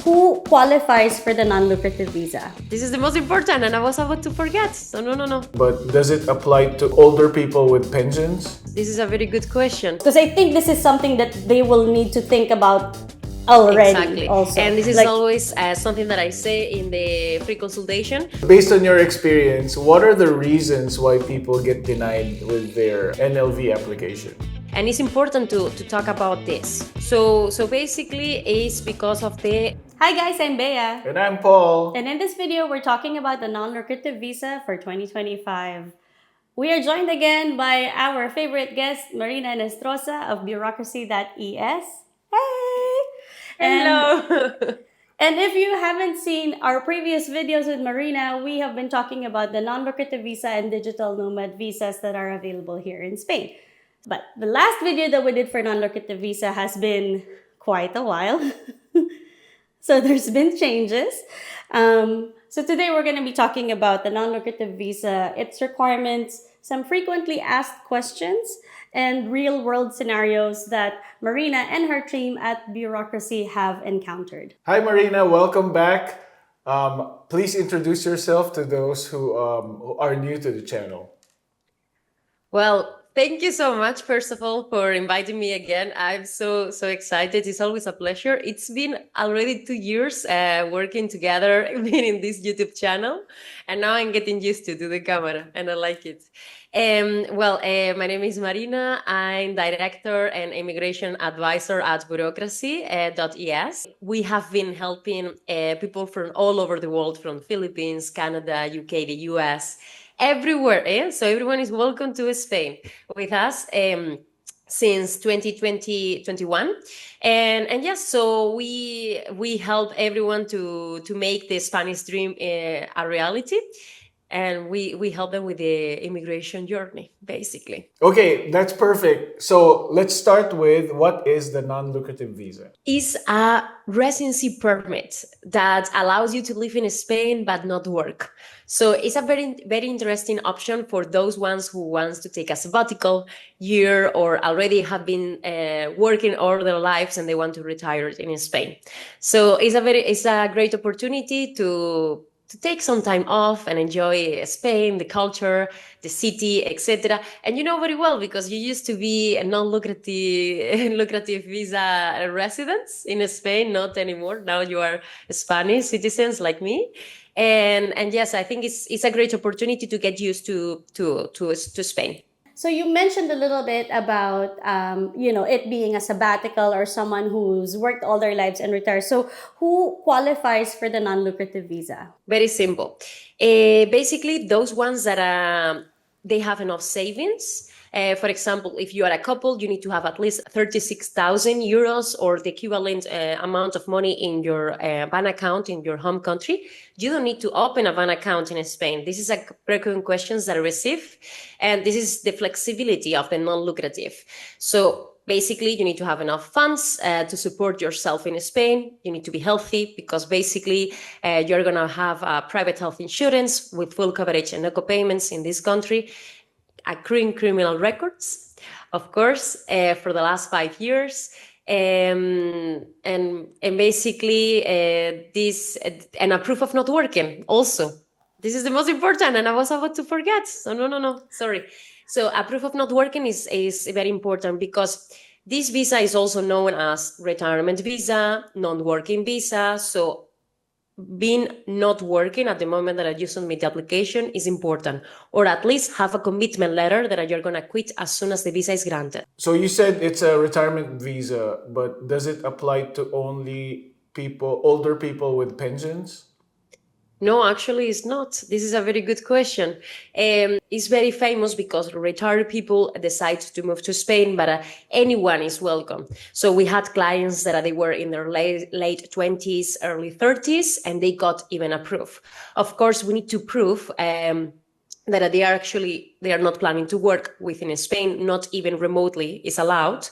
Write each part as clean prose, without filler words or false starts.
who qualifies for the non-lucrative visa? This is the most important, and I was about to forget. So no. But does it apply to older people with pensions? This is a very good question. Because I think this is something that they will need to think about already. Exactly. Also. And this is always something that I say in the free consultation. Based on your experience, what are the reasons why people get denied with their NLV application? And it's important to talk about this. So basically it's because of the... Hi guys, I'm Bea. And I'm Paul. And in this video, we're talking about the non-lucrative visa for 2025. We are joined again by our favorite guest, Marina Henestrosa of BureaucracyES. Hey! Hello! And if you haven't seen our previous videos with Marina, we have been talking about the non-lucrative visa and digital nomad visas that are available here in Spain. But the last video that we did for non-lucrative visa has been quite a while. So there's been changes. So today we're going to be talking about the non-lucrative visa, its requirements, some frequently asked questions, and real-world scenarios that Marina and her team at Bureaucracy have encountered. Hi Marina, welcome back. Please introduce yourself to those who are new to the channel. Well, thank you so much, first of all, for inviting me again. I'm so excited. It's always a pleasure. It's been already 2 years working together, being in this YouTube channel, and now I'm getting used to the camera, and I like it. My name is Marina. I'm Director and Immigration Advisor at Bureaucracy.es. We have been helping people from all over the world, from Philippines, Canada, UK, the US, everywhere. So everyone is welcome to Spain with us since 2021. And yes, so we help everyone to make the Spanish dream a reality. And we help them with the immigration journey, basically. Okay, that's perfect. So let's start with, what is the non-lucrative visa? It's a residency permit that allows you to live in Spain but not work. So it's a very, very interesting option for those ones who wants to take a sabbatical year or already have been working all their lives and they want to retire in Spain. So it's a great opportunity to take some time off and enjoy Spain, the culture, the city, etc. And you know very well, because you used to be a non-lucrative visa residents in Spain, not anymore. Now you are Spanish citizens like me. And yes, I think it's a great opportunity to get used to Spain. So you mentioned a little bit about, it being a sabbatical or someone who's worked all their lives and retired. So who qualifies for the non-lucrative visa? Very simple. Basically, those ones that they have enough savings. For example, if you are a couple, you need to have at least 36,000 euros or the equivalent amount of money in your bank account in your home country. You don't need to open a bank account in Spain. This is a frequent questions that I receive. And this is the flexibility of the non-lucrative. So basically, you need to have enough funds to support yourself in Spain. You need to be healthy, because basically you're going to have private health insurance with full coverage and no co-payments in this country. Accruing criminal records, of course, for the last 5 years. And basically this, and a proof of not working also. This is the most important, and I was about to forget. So no, sorry. So a proof of not working is very important, because this visa is also known as retirement visa, non-working visa. So being not working at the moment that you submit the application is important, or at least have a commitment letter that you're going to quit as soon as the visa is granted. So you said it's a retirement visa, but does it apply to only older people with pensions? No, actually it's not. This is a very good question. It's very famous because retired people decide to move to Spain, but anyone is welcome. So we had clients that they were in their late 20s, early 30s, and they got even approved. Of course, we need to prove that they are not planning to work within Spain, not even remotely is allowed.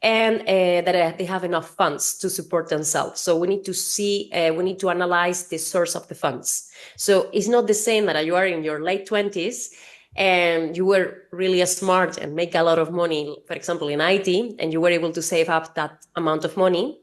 And that they have enough funds to support themselves. So we need to analyze the source of the funds. So it's not the same that you are in your late 20s and you were really smart and make a lot of money, for example, in IT, and you were able to save up that amount of money.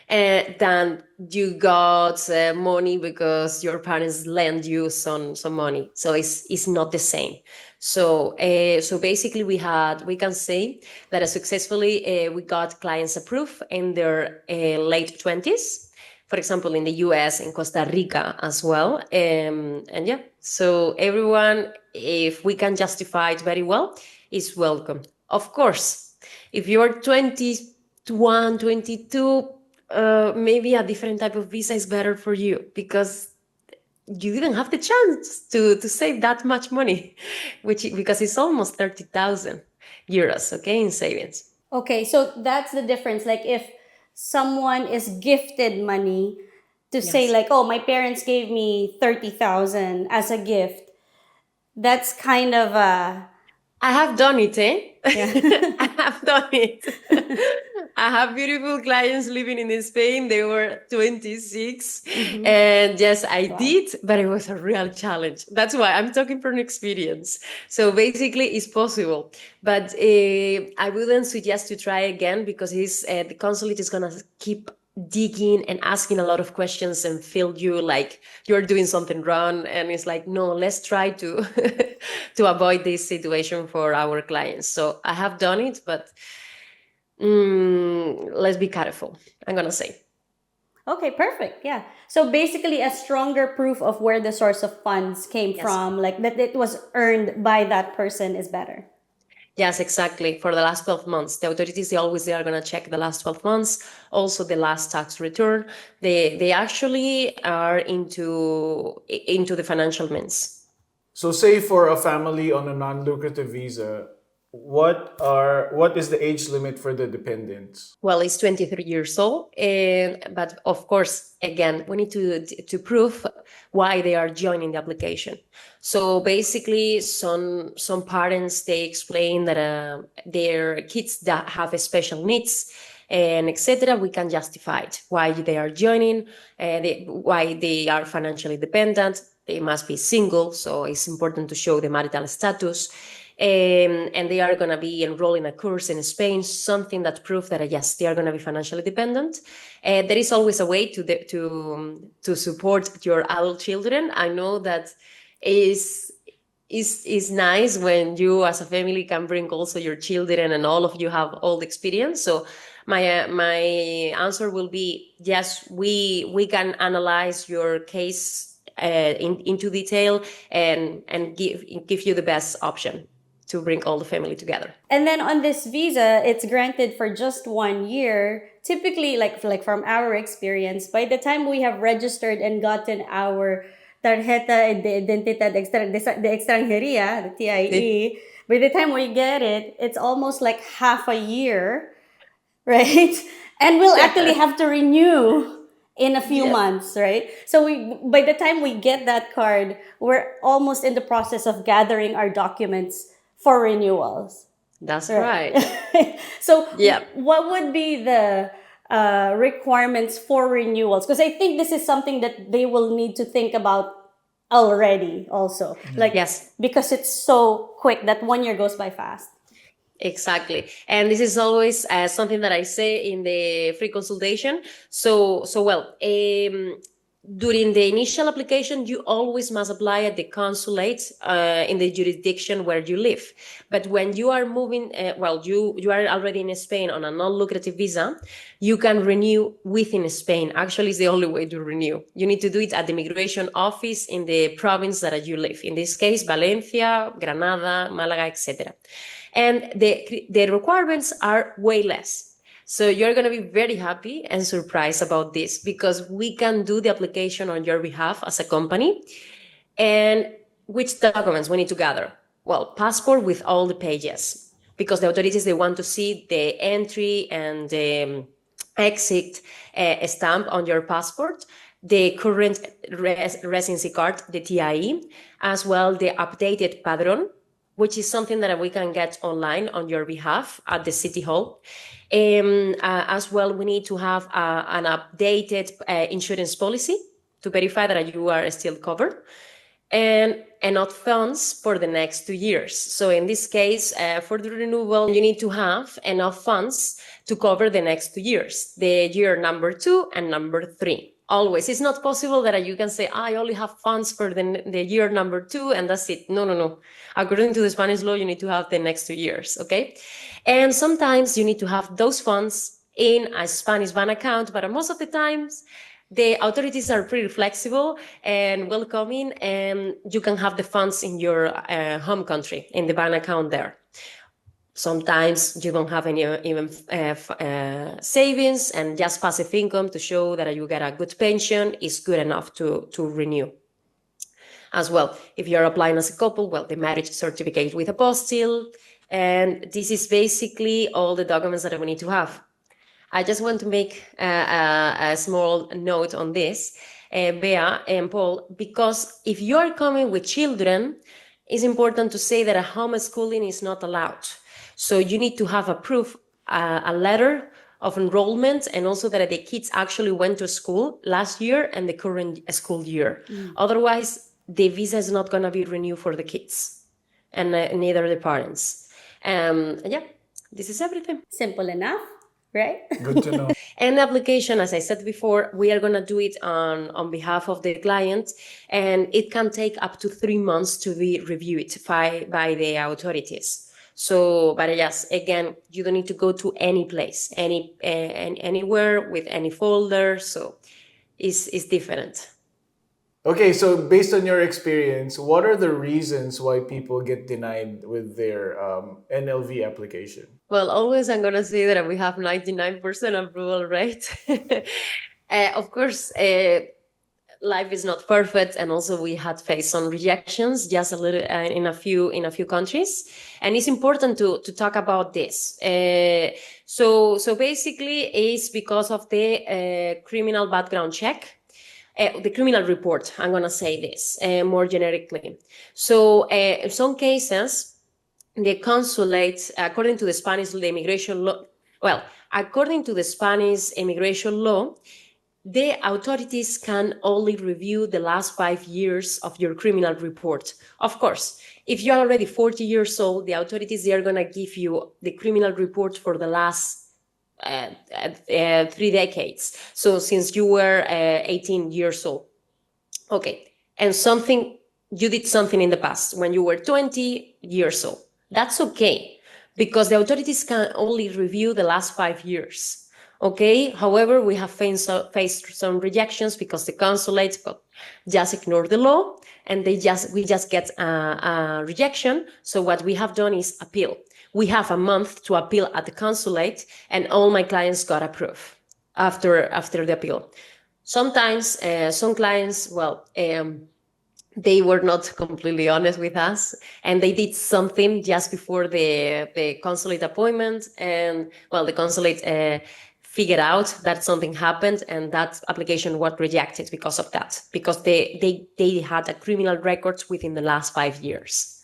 than you got money because your parents lend you some money. So it's not the same. So so basically we can say that successfully we got clients approved in their late 20s. For example, in the US, in Costa Rica as well. And yeah, so everyone, if we can justify it very well, is welcome. Of course, if you're 21, 22, maybe a different type of visa is better for you because you didn't have the chance to save that much money, because it's almost 30,000 euros, okay, in savings. Okay, so that's the difference. Like if someone is gifted money to say Yes. like, oh, my parents gave me 30,000 as a gift, that's kind of a, I have done it, eh? yeah. I have done it. I have beautiful clients living in Spain. They were 26. And yes, I did, but it was a real challenge. That's why I'm talking from experience. So basically, it's possible. But I wouldn't suggest to try again because the consulate is going to keep digging and asking a lot of questions and feel you like you're doing something wrong. And it's like, no, let's try to to avoid this situation for our clients. So I have done it, but let's be careful, I'm gonna say. Okay, perfect. Yeah. So basically, a stronger proof of where the source of funds came Yes. from, like that it was earned by that person, is better. Yes, exactly. For the last 12 months, the authorities, they are going to check the last 12 months, also the last tax return. They actually are into the financial means. So say for a family on a non-lucrative visa, what is the age limit for the dependents? Well, it's 23 years old, but of course, again, we need to prove why they are joining the application. So basically, some parents, they explain that their kids that have special needs and etc. We can justify it, why they are joining, why they are financially dependent. They must be single, so it's important to show the marital status. And they are going to be enrolling a course in Spain, something that proves that yes, they are going to be financially dependent. There is always a way to support your adult children. I know that is nice when you as a family can bring also your children and all of you have all the experience. So my answer will be yes, we can analyze your case into detail and give you the best option to bring all the family together. And then on this visa, it's granted for just 1 year. Typically, like from our experience, by the time we have registered and gotten our tarjeta de identidad de extranjería, the TIE, by the time we get it, it's almost like half a year, right? And we'll actually have to renew in a few months, right? So by the time we get that card, we're almost in the process of gathering our documents for renewals. That's right. So what would be the requirements for renewals? Because I think this is something that they will need to think about already also. Like, yes, because it's so quick that 1 year goes by fast. Exactly. And this is always something that I say in the free consultation. So well, during the initial application, you always must apply at the consulate in the jurisdiction where you live. But when you are moving, you are already in Spain on a non-lucrative visa, you can renew within Spain. Actually, it's the only way to renew. You need to do it at the immigration office in the province that you live. In this case, Valencia, Granada, Malaga, etc. And the requirements are way less. So you're going to be very happy and surprised about this because we can do the application on your behalf as a company. And which documents we need to gather? Well, passport with all the pages, because the authorities, they want to see the entry and the exit stamp on your passport, the current residency card, the TIE, as well the updated padrón, which is something that we can get online on your behalf at the City Hall. As well, we need to have an updated insurance policy to verify that you are still covered, and enough funds for the next 2 years. So in this case, for the renewal, you need to have enough funds to cover the next 2 years, the year number 2 and number 3. Always. It's not possible that you can say, I only have funds for the year number 2 and that's it. No, no, no. According to the Spanish law, you need to have the next 2 years, okay? And sometimes you need to have those funds in a Spanish bank account, but most of the times, the authorities are pretty flexible and welcoming, and you can have the funds in your home country, in the bank account there. Sometimes you don't have any even savings, and just passive income to show that you get a good pension is good enough to renew. As well, if you're applying as a couple, well, the marriage certificate with apostille, and this is basically all the documents that we need to have. I just want to make a small note on this, Bea and Paul, because if you are coming with children, it's important to say that a homeschooling is not allowed. So you need to have a proof, a letter of enrollment, and also that the kids actually went to school last year and the current school year. Otherwise, the visa is not going to be renewed for the kids, and neither the parents. Yeah, this is everything. Simple enough, right? Good to know. And the application, as I said before, we are going to do it on behalf of the client, and it can take up to 3 months to be reviewed by the authorities. So, but yes, again, you don't need to go to any place, anywhere with any folder. So it's different. Okay, so based on your experience, what are the reasons why people get denied with their NLV application? Well, always I'm going to say that we have 99% approval rate. Of course, life is not perfect, and also we had faced some rejections just a little in a few countries, and it's important to talk about this. So basically, it's because of the criminal background check. The criminal report, I'm going to say this more generically. So in some cases, the consulate, according to the Spanish immigration law, the authorities can only review the last 5 years of your criminal report. Of course, if you're already 40 years old, the authorities, they are going to give you the criminal report for the last 3 decades. So since you were 18 years old. Okay. And you did something in the past when you were 20 years old. That's okay, because the authorities can only review the last 5 years. Okay. However, we have faced some rejections because the consulates just ignore the law, and we just get a rejection. So what we have done is appeal. We have a month to appeal at the consulate, and all my clients got approved after the appeal. Sometimes some clients, they were not completely honest with us, and they did something just before the consulate appointment, and the consulate figured out that something happened, and that application was rejected because of that, because they had a criminal records within the last 5 years.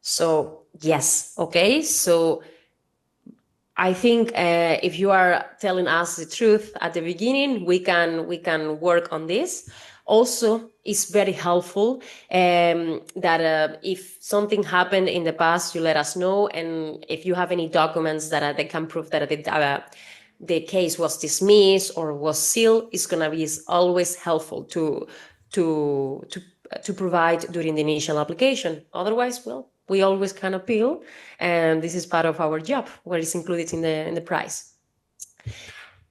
So yes, okay. So I think if you are telling us the truth at the beginning, we can work on this. Also, it's very helpful that if something happened in the past, you let us know, and if you have any documents that they can prove that the case was dismissed or was sealed, it's gonna be always helpful to provide during the initial application. Otherwise, we always can appeal, and this is part of our job, where it's included in the price.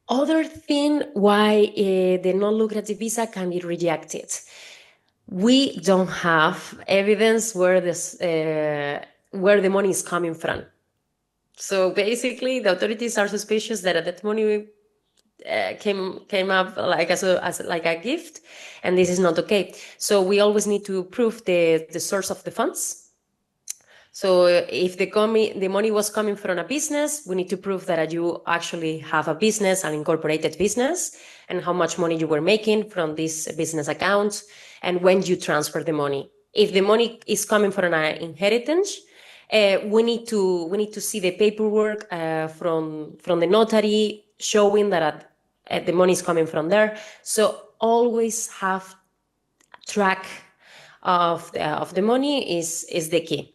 Other thing why the non-lucrative visa can be rejected. We don't have evidence where the money is coming from. So basically, the authorities are suspicious that that money came up like as a gift, and this is not okay. So we always need to prove the source of the funds. So if the money was coming from a business, we need to prove that you actually have a business, an incorporated business, and how much money you were making from this business account, and when you transfer the money. If the money is coming from an inheritance, we need to see the paperwork from the notary showing that the money is coming from there. So always have track of the money is the key.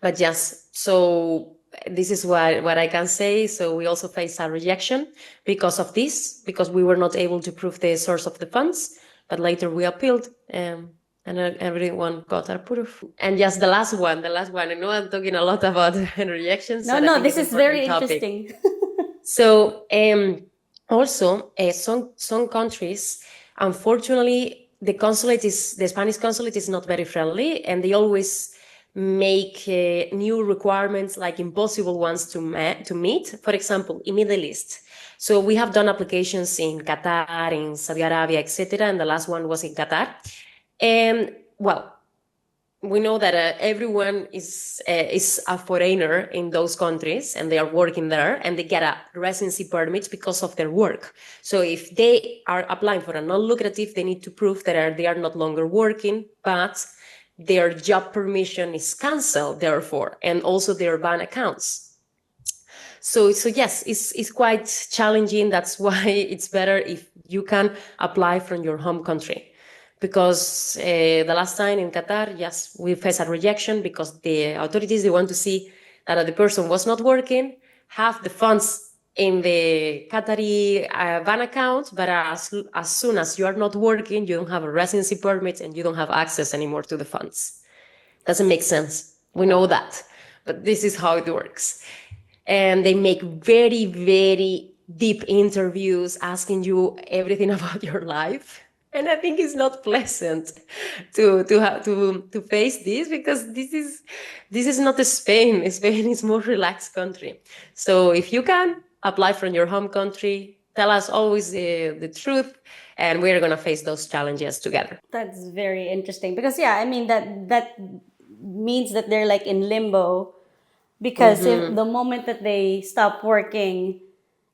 But yes, so this is what I can say. So we also faced a rejection because of this, because we were not able to prove the source of the funds. But later we appealed, and everyone got approved. And just the last one. I know I'm talking a lot about rejections. No, but I no, think this it's is an very important topic. interesting. So also, some countries, unfortunately, the Spanish consulate is not very friendly, and they always make new requirements, like impossible ones to meet. For example, in Middle East. So we have done applications in Qatar, in Saudi Arabia, etc., and the last one was in Qatar. And well, we know that everyone is a foreigner in those countries, and they are working there, and they get a residency permit because of their work. So if they are applying for a non-lucrative, they need to prove that they are not longer working, but their job permission is cancelled, therefore, and also their bank accounts. So yes, it's quite challenging. That's why it's better if you can apply from your home country. Because the last time in Qatar, yes, we faced a rejection because the authorities, they want to see that the person was not working, have the funds in the Qatari bank account, but as soon as you are not working, you don't have a residency permit and you don't have access anymore to the funds. Doesn't make sense. We know that, but this is how it works. And they make very, very deep interviews asking you everything about your life. And I think it's not pleasant to face this, because this is not Spain. Spain is more relaxed country. So if you can apply from your home country, tell us always the truth, and we're gonna face those challenges together. That's very interesting, because yeah, I mean that means that they're like in limbo, because if the moment that they stop working,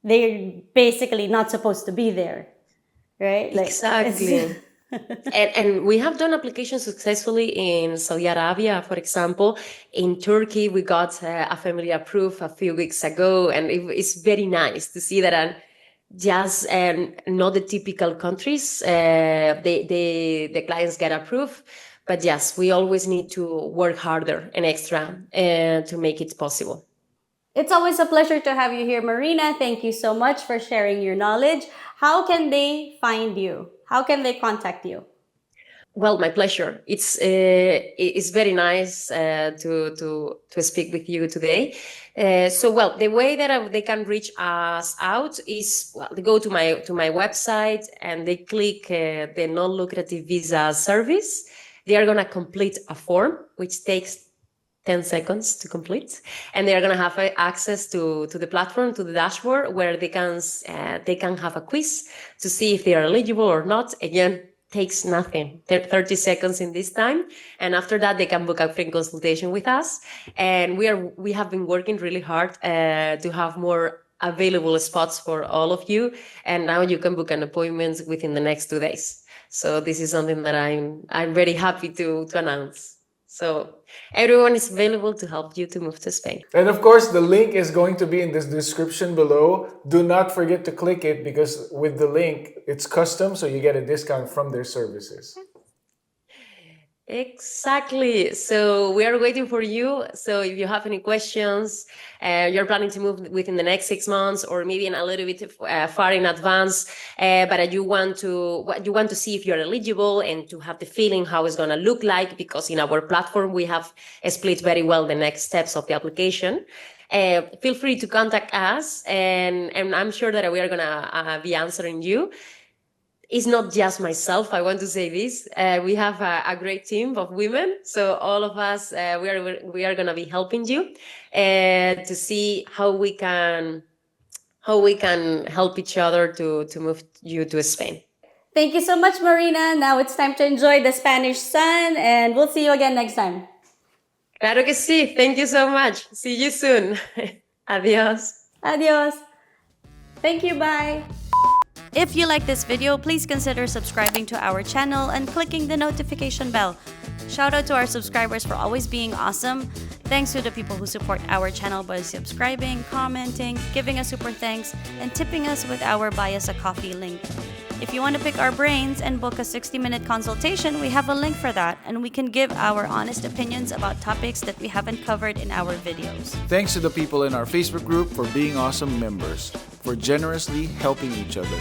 they're basically not supposed to be there. Right? Like, Exactly. And we have done applications successfully in Saudi Arabia, for example. In Turkey, we got a family approved a few weeks ago, and it's very nice to see that just not the typical countries, the clients get approved. But yes, we always need to work harder and extra to make it possible. It's always a pleasure to have you here, Marina. Thank you so much for sharing your knowledge. How can they find you? How can they contact you? Well, my pleasure. It's very nice to speak with you today. Well, the way that they can reach us out is, well, they go to my website and they click the non-lucrative visa service. They are gonna complete a form which takes 10 seconds to complete, and they are going to have access to the platform, to the dashboard, where they can have a quiz to see if they are eligible or not. Again, takes nothing, 30 seconds in this time, and after that they can book a free consultation with us. And we have been working really hard to have more available spots for all of you, and now you can book an appointment within the next 2 days. So this is something that I'm very happy to announce. So everyone is available to help you to move to Spain. And of course, the link is going to be in this description below. Do not forget to click it, because with the link, it's custom, so you get a discount from their services. Exactly. So we are waiting for you. So if you have any questions, you're planning to move within the next 6 months, or maybe in a little bit far in advance, but you want to see if you're eligible and to have the feeling how it's going to look like, because in our platform we have split very well the next steps of the application. Feel free to contact us, and I'm sure that we are going to be answering you. It's not just myself, I want to say this. We have a great team of women. So all of us, we are going to be helping you to see how we can help each other to move you to Spain. Thank you so much, Marina. Now it's time to enjoy the Spanish sun, and we'll see you again next time. Claro que sí. Thank you so much. See you soon. Adios. Adios. Thank you. Bye. If you like this video, please consider subscribing to our channel and clicking the notification bell. Shout out to our subscribers for always being awesome. Thanks to the people who support our channel by subscribing, commenting, giving us super thanks, and tipping us with our Buy Us a Coffee link. If you want to pick our brains and book a 60-minute consultation, we have a link for that, and we can give our honest opinions about topics that we haven't covered in our videos. Thanks to the people in our Facebook group for being awesome members, for generously helping each other.